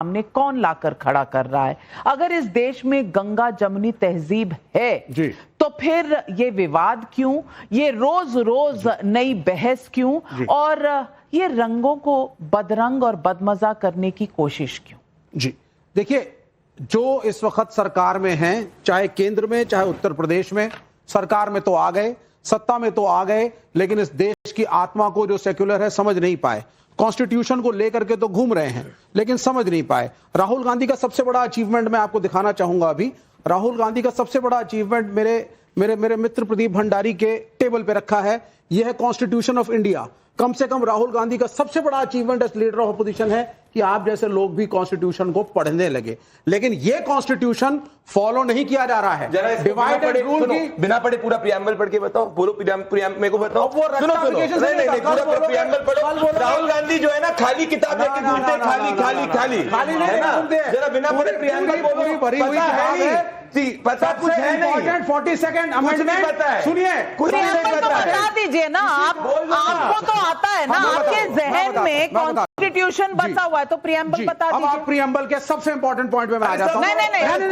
सामने कौन लाकर खड़ा कर रहा है? अगर इस देश में गंगा जमुनी तहजीब है तो फिर ये विवाद क्यों, ये रोज रोज नई बहस क्यों, और ये रंगों को बदरंग और बदमजा करने की कोशिश क्यों? जी देखिए, जो इस वक्त सरकार में हैं, चाहे केंद्र में चाहे उत्तर प्रदेश में, सरकार में तो आ गए, सत्ता में तो आ गए, लेकिन इस देश की आत्मा को जो सेक्युलर है समझ नहीं पाए। कॉन्स्टिट्यूशन को लेकर के तो घूम रहे हैं लेकिन समझ नहीं पाए। राहुल गांधी का सबसे बड़ा अचीवमेंट मैं आपको दिखाना चाहूंगा। अभी राहुल गांधी का सबसे बड़ा अचीवमेंट मेरे मित्र प्रदीप भंडारी के टेबल पे रखा है। यह है कॉन्स्टिट्यूशन ऑफ इंडिया। कम से कम राहुल गांधी का सबसे बड़ा achievement as leader of opposition है कि आप जैसे लोग भी कॉन्स्टिट्यूशन को पढ़ने लगे, लेकिन यह कॉन्स्टिट्यूशन फॉलो नहीं किया जा रहा है। डिवाइड एंड रूल की बिना पढ़े पूरा प्रियम्बल पढ़ के बताओ, पूरा मेरे को बताओ। सुनो पूरा प्रियम्बल पढ़ो। राहुल गांधी जो है ना खाली किताब लेके घूमते, खाली है ना, जरा बिना पढ़े प्रियम्बल बोलो। भरी हुई किताब है, पता कुछ है नहीं। 40 सेकंड अमेंडमेंट पता है, सुनिए कुछ नहीं बता दीजिए ना आपको तो आता है ना, आपके जहन में कॉन्स्टिट्यूशन बता हुआ है तो प्रियम्बल बता दीजिए। अब आप प्रियम्बल के सबसे इंपॉर्टेंट पॉइंट पे मैं आ जाता हूं। नहीं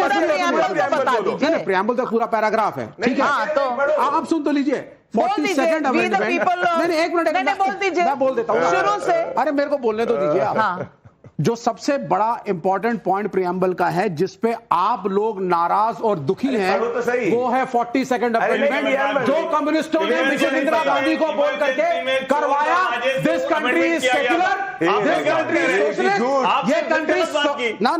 बता दीजिए। प्रियम्बल का पूरा पैराग्राफ है, ठीक है, तो आप सुन तो लीजिए। 40 सेकंड अमेंडमेंट। नहीं एक मिनट बोल दीजिए, मैं बोल देता हूं शुरू से। अरे मेरे को बोलने तो दीजिए आप। जो सबसे बड़ा इंपॉर्टेंट पॉइंट प्रियम्बल का है जिसपे आप लोग नाराज और दुखी हैं, वो है 40 सेकंड अमेंडमेंट जो कम्युनिस्टों ने मिसेस इंदिरा गांधी को बोल करके करवाया। This country is secular, this country is socialist, ये कंट्री ना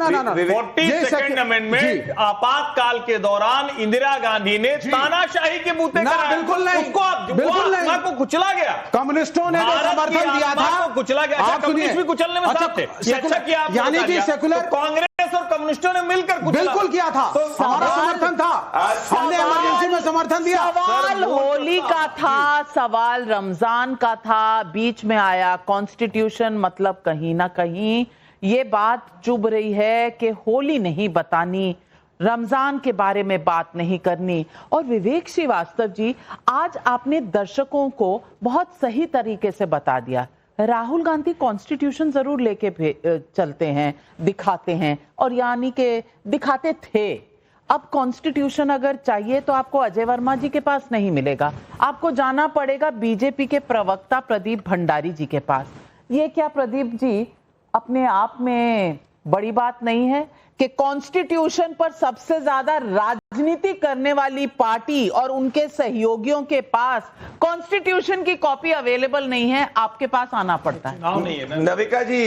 40 सेकंड अमेंडमेंट आपातकाल के दौरान इंदिरा गांधी ने तानाशाही के बूते कराए। बिल्कुल नहीं, उसको आप बिल्कुल नहीं, आपको कुचला गया। कम्युनिस्टों ने जो समर्थन दिया था कुचला गया। आप कम्युनिस्ट भी कुचलने में साथ थे, यानी कि सेकुलर कांग्रेस और कम्युनिस्टों ने मिलकर बिल्कुल किया था, तो हमारा समर्थन था, हमने इमरजेंसी में समर्थन दिया। सवाल होली का था, सवाल रमजान का था, बीच में आया कॉन्स्टिट्यूशन। मतलब कहीं ना कहीं ये बात चुभ रही है कि होली नहीं बतानी, रमजान के बारे में बात नहीं करनी। और विवेक श्रीवास्तव जी, आज आपने दर्शकों को बहुत सही तरीके से बता दिया, राहुल गांधी कॉन्स्टिट्यूशन जरूर लेके चलते हैं, दिखाते हैं, और यानी कि दिखाते थे। अब कॉन्स्टिट्यूशन अगर चाहिए तो आपको अजय वर्मा जी के पास नहीं मिलेगा, आपको जाना पड़ेगा बीजेपी के प्रवक्ता प्रदीप भंडारी जी के पास। ये क्या प्रदीप जी अपने आप में बड़ी बात नहीं है कि कॉन्स्टिट्यूशन पर सबसे ज्यादा राजनीति करने वाली पार्टी और उनके सहयोगियों के पास कॉन्स्टिट्यूशन की कॉपी अवेलेबल नहीं है, आपके पास आना पड़ता है। नविका जी,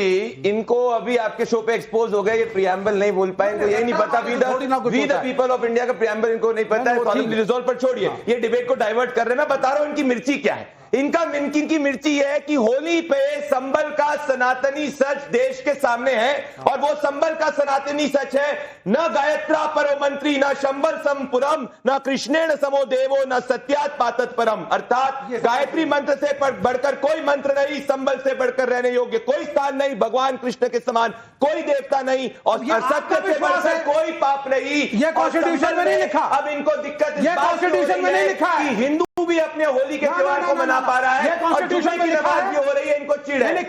इनको अभी आपके शो पे एक्सपोज हो गए, ये प्रियम्बल नहीं बोल पाए, इनको यही नहीं पता। We the people of India का प्रियम्बल इनको नहीं पता है। रिजॉल्व पर छोड़िए, ये डिबेट को डाइवर्ट कर रहे हैं। मैं बता रहा हूं इनकी मिर्ची क्या है। इनकी मिर्ची है कि होली पे संबल का सनातनी सच देश के सामने है, और वो संबल का सनातनी सच है, न गायत्रा परो मंत्री, न शंबर समपुरम, न कृष्णेण समो देवो, न सत्यात पातत परम। अर्थात गायत्री मंत्र से बढ़कर कोई मंत्र नहीं, संबल से बढ़कर रहने योग्य कोई स्थान नहीं, भगवान कृष्ण के समान कोई देवता नहीं, और सत्य से बढ़कर कोई पाप नहीं। ये कॉन्स्टिट्यूशन में नहीं लिखा। अब इनको दिक्कत ये कॉन्स्टिट्यूशन में नहीं लिखा है कि हिंदू भी अपने होली के त्योहार को मना पा रहा है, और जुम्मे की नमाज भी हो रही है, इनको चिढ़ है।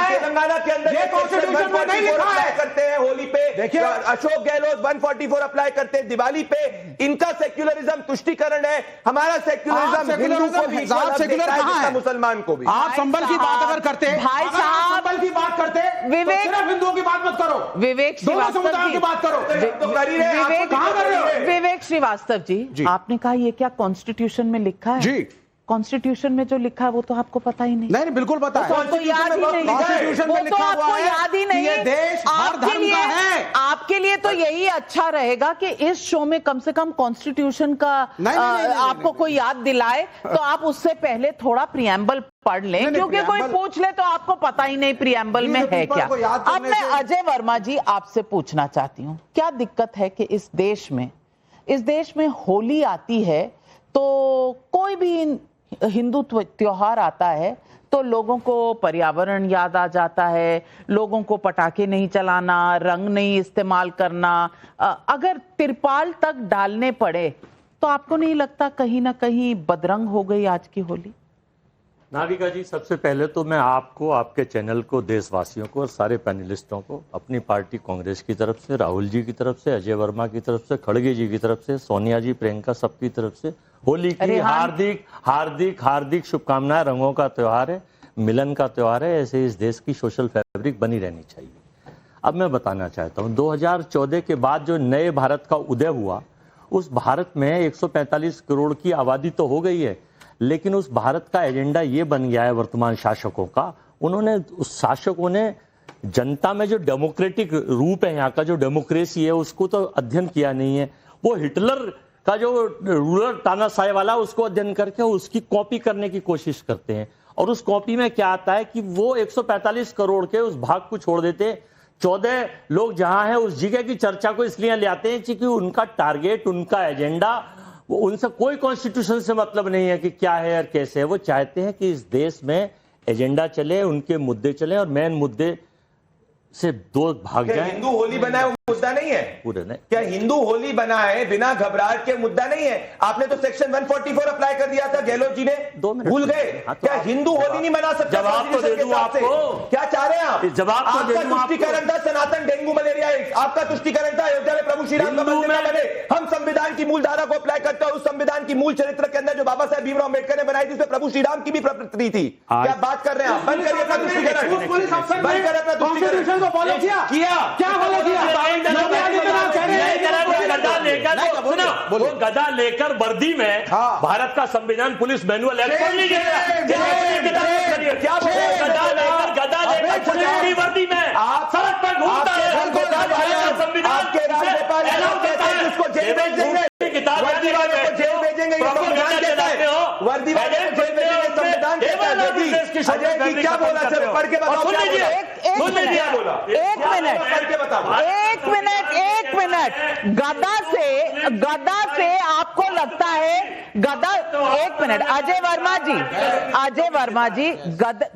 तेलंगाना के अंदर अप्लाई करते हैं होली पे, अशोक गहलोत 144 अप्लाई करते हैं दिवाली पे। इनका सेक्युलरिज्म तुष्टिकरण है, हमारा सेक्युलरिज्म हिंदू को भी सेक्युलर कहां है, मुसलमान को भी। आप संबल की बात अगर करते हैं, भाई साहब संबल की बात करते हैं, विवेक, सिर्फ हिंदुओं की बात मत करो, विवेक दोनों समुदायों की बात करो। विवेक श्रीवास्तव जी, आपने कहा ये क्या कॉन्स्टिट्यूशन में लिखा है? जी, कॉन्स्टिट्यूशन में जो लिखा है वो तो आपको पता ही नहीं। नहीं बिल्कुल पता है, कॉन्स्टिट्यूशन में लिखा हुआ है, याद ही नहीं। ये देश हर धर्म का है। आपके लिए तो यही अच्छा रहेगा कि इस शो में कम से कम कॉन्स्टिट्यूशन का आपको कोई याद दिलाए, तो आप उससे पहले थोड़ा प्रियम्बल पढ़ लें, क्योंकि कोई पूछ ले तो आपको पता ही नहीं प्रियम्बल में है क्या। अब मैं अजय वर्मा जी आपसे पूछना चाहती हूँ, क्या दिक्कत है कि इस देश में होली आती है तो कोई भी हिंदू त्योहार आता है तो लोगों को पर्यावरण याद आ जाता है, लोगों को पटाखे नहीं चलाना, रंग नहीं इस्तेमाल करना, अगर तिरपाल तक डालने पड़े तो आपको नहीं लगता कहीं ना कहीं बदरंग हो गई आज की होली? नाविका जी, सबसे पहले तो मैं आपको, आपके चैनल को, देशवासियों को और सारे पैनलिस्टों को अपनी पार्टी कांग्रेस की तरफ से, राहुल जी की तरफ से, अजय वर्मा की तरफ से, खड़गे जी की तरफ से, सोनिया जी, प्रियंका, सबकी तरफ से होली की हार्दिक हार्दिक हार्दिक शुभकामनाएं। रंगों का त्योहार है, मिलन का त्योहार है, ऐसे इस देश की सोशल फैब्रिक बनी रहनी चाहिए। अब मैं बताना चाहता हूँ, 2014 के बाद जो नए भारत का उदय हुआ, उस भारत में 145 करोड़ की आबादी तो हो गई है, लेकिन उस भारत का एजेंडा ये बन गया है वर्तमान शासकों का। उन्होंने, उस शासकों ने जनता में जो डेमोक्रेटिक रूप है, यहाँ का जो डेमोक्रेसी है, उसको तो अध्ययन किया नहीं है। वो हिटलर का जो रूलर तानाशाही वाला, उसको अध्ययन करके उसकी कॉपी करने की कोशिश करते हैं। और उस कॉपी में क्या आता है कि वो 145 करोड़ के उस भाग को छोड़ देते, 14 लोग जहां हैं उस जगह की चर्चा को इसलिए ले आते हैं क्योंकि उनका टारगेट, उनका एजेंडा, वो उनसे कोई कॉन्स्टिट्यूशन से मतलब नहीं है कि क्या है और कैसे है। वो चाहते हैं कि इस देश में एजेंडा चले, उनके मुद्दे चले और मेन मुद्दे से दो भाग जाए। हिंदू होली बनाए वो मुद्दा नहीं है पूरे नहीं। क्या हिंदू होली बनाए बिना घबराहट के मुद्दा नहीं है? आपने तो सेक्शन 144 अप्लाई कर दिया था, गहलोत जी ने 2 मिनट भूल गए। हाँ, तो क्या हिंदू होली नहीं मना सकता? जवाब तो दे दूं आपको। क्या चाह रहे हैं आप? जवाब तो दे आपका दूं आपको। तुष्टिकरण था सनातन डेंगू मलेरिया एड्स, आपका तुष्टिकरण था अयोध्या में प्रभु श्री राम का मंदिर न बने। हम संविधान की मूल धारा को अप्लाई करते हैं, उस संविधान की मूल चरित्र के अंदर जो बाबा साहेब भीमराव अम्बेडकर ने बनाई थी, उसमें प्रभु श्री राम की भी प्रकृति थी। क्या बात कर रहे हैं आप? बंद करिए अपना तुष्टिकरण, बंद करिए अपना तुष्टिकरण। गदा लेकर वर्दी में भारत का संविधान पुलिस मैनुअल गदा लेकर पुलिस वर्दी में सड़क पर घूमता है। क्या बोला? पढ़ के बताओ। एक मिनट। गदा से आपको लगता है एक मिनट, अजय वर्मा जी,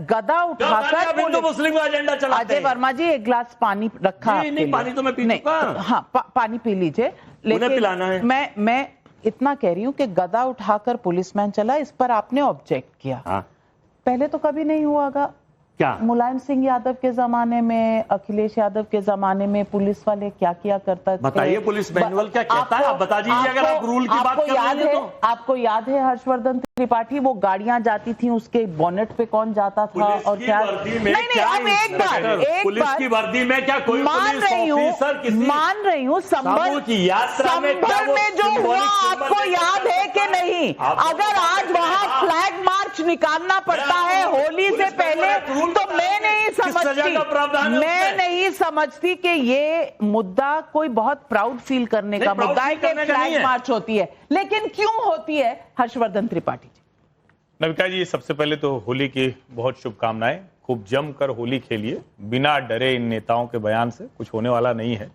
गदा उठाकर हिंदू मुस्लिम का एजेंडा चलाते अजय वर्मा जी, एक गिलास पानी रखा। नहीं, पानी तो मैं पी चुका। हाँ, पानी पी लीजिए, उन्हें पिलाना है। मैं इतना कह रही हूँ कि गदा उठाकर पुलिसमैन चला, इस पर आपने ऑब्जेक्ट किया। हाँ। पहले तो कभी नहीं हुआगा। क्या मुलायम सिंह यादव के जमाने में, अखिलेश यादव के जमाने में पुलिस वाले क्या किया करता थे? बताइए, पुलिस मैनुअल क्या कहता है? आप बता दीजिए, अगर आप रूल की बात कर रहे हैं तो। आपको याद है हर्षवर्धन त्रिपाठी, वो गाड़ियां जाती थी, उसके बोनेट पे कौन जाता था और क्या? नहीं, अब एक पुलिस की वर्दी में क्या कोई मान रही हूँ संभल की यात्रा में जो हुआ आपको याद है कि नहीं? अगर आज वहां फ्लैग मार्च निकालना पड़ता है होली से पहले, तो मैं नहीं समझती कि ये मुद्दा कोई बहुत प्राउड फील करने का मुद्दा है कि फ्लैग मार्च होती है। लेकिन क्यों होती है, हर्षवर्धन त्रिपाठी जी? नविका जी, सबसे पहले तो होली की बहुत शुभकामनाएं। खूब जमकर होली खेलिए, बिना डरे। इन नेताओं के बयान से कुछ होने वाला नहीं है।